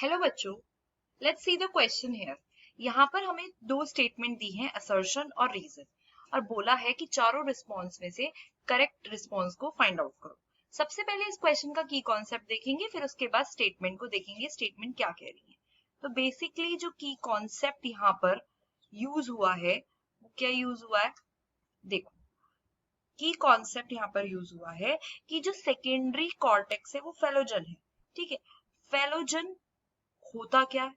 Hello बच्चों, let's see the question here. यहाँ पर हमें दो स्टेटमेंट दी हैं, असर्शन और रीजन, और बोला है कि चारों रिस्पॉन्स में से करेक्ट रिस्पॉन्स को फाइंड आउट करो। सबसे पहले इस क्वेश्चन का की कॉन्सेप्ट देखेंगे, फिर उसके बाद स्टेटमेंट को देखेंगे, स्टेटमेंट क्या कह रही है। तो बेसिकली जो की कॉन्सेप्ट यहाँ पर यूज हुआ है वो क्या यूज हुआ है, देखो की कॉन्सेप्ट यहाँ पर यूज हुआ है कि जो सेकेंडरी कॉर्टेक्स है वो फेलोजन है। ठीक है, फेलोजन होता क्या है,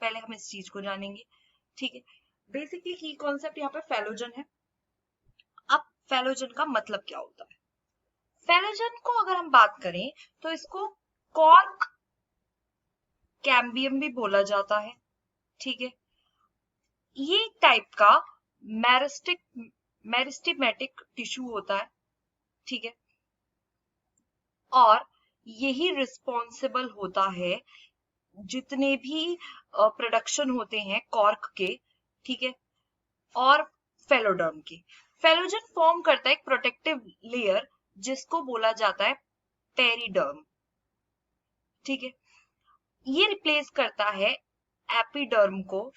पहले हम इस चीज को जानेंगे। ठीक है, बेसिकली की कॉन्सेप्ट यहाँ पे फेलोजन है। अब फेलोजन का मतलब क्या होता है, फेलोजन को अगर हम बात करें तो इसको कॉर्क कैम्बियम भी बोला जाता है। ठीक है, ये एक टाइप का मेरिस्टेमेटिक टिश्यू होता है। ठीक है, और यही रिस्पॉन्सिबल होता है जितने भी प्रोडक्शन होते हैं कॉर्क के, ठीक है, और फेलोडर्म के। फेलोजन फॉर्म करता है एक प्रोटेक्टिव लेयर जिसको बोला जाता है पेरिडर्म। ठीक है, ये रिप्लेस करता है एपिडर्म को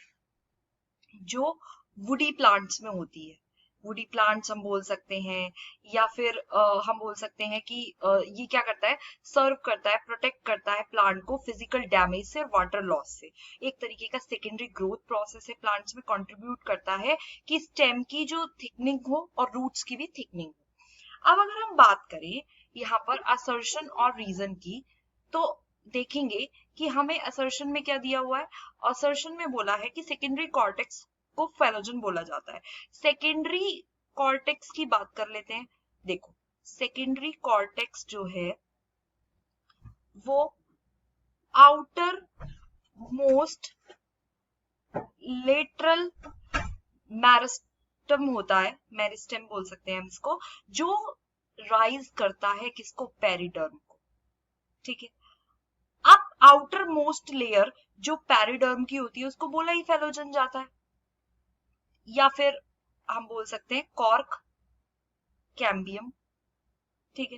जो वुडी प्लांट्स में होती है। वुडी प्लांट्स हम बोल सकते हैं, या फिर हम बोल सकते हैं कि ये क्या करता है, सर्व करता है, प्रोटेक्ट करता है प्लांट को फिजिकल डैमेज से और वाटर लॉस से। एक तरीके का सेकेंडरी ग्रोथ प्रोसेस है, प्लांट्स में कंट्रीब्यूट करता है कि स्टेम की जो थिकनिंग हो और रूट्स की भी थिकनिंग हो। अब अगर हम बात करें यहाँ पर असर्शन और रीजन की, तो देखेंगे कि हमें असर्शन में क्या दिया हुआ है। असर्शन में बोला है कि सेकेंडरी कॉर्टेक्स को फेलोजन बोला जाता है। सेकेंडरी कॉर्टेक्स की बात कर लेते हैं। देखो, सेकेंडरी कॉर्टेक्स जो है वो आउटर मोस्ट लेटरल मेरिस्टम होता है, मेरिस्टम बोल सकते हैं हम इसको, जो राइज करता है किसको, पेरिडर्म को। ठीक है, अब आउटर मोस्ट लेयर जो पेरिडर्म की होती है उसको बोला ही फेलोजन जाता है, या फिर हम बोल सकते हैं कॉर्क कैम्बियम। ठीक है,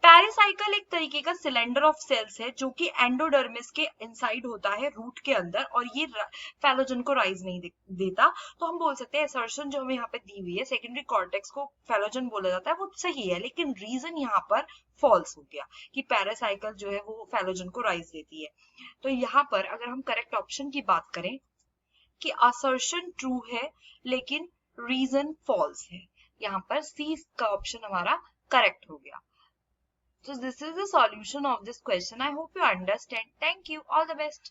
पेरिसाइकल एक तरीके का सिलेंडर ऑफ सेल्स है जो कि एंडोडर्मिस के इनसाइड होता है, रूट के अंदर, और ये फेलोजन को राइज नहीं देता। तो हम बोल सकते हैं असर्शन जो हमें यहाँ पे दी हुई है, सेकेंडरी कॉर्टेक्स को फेलोजन बोला जाता है, वो सही है, लेकिन रीजन यहाँ पर फॉल्स हो गया कि पेरिसाइकल जो है वो फेलोजन को राइज देती है। तो यहाँ पर अगर हम करेक्ट ऑप्शन की बात करें कि असर्शन ट्रू है लेकिन रीजन फॉल्स है, यहाँ पर सी का ऑप्शन हमारा करेक्ट हो गया। So this is the solution of this question. I hope you understand. Thank you. All the best.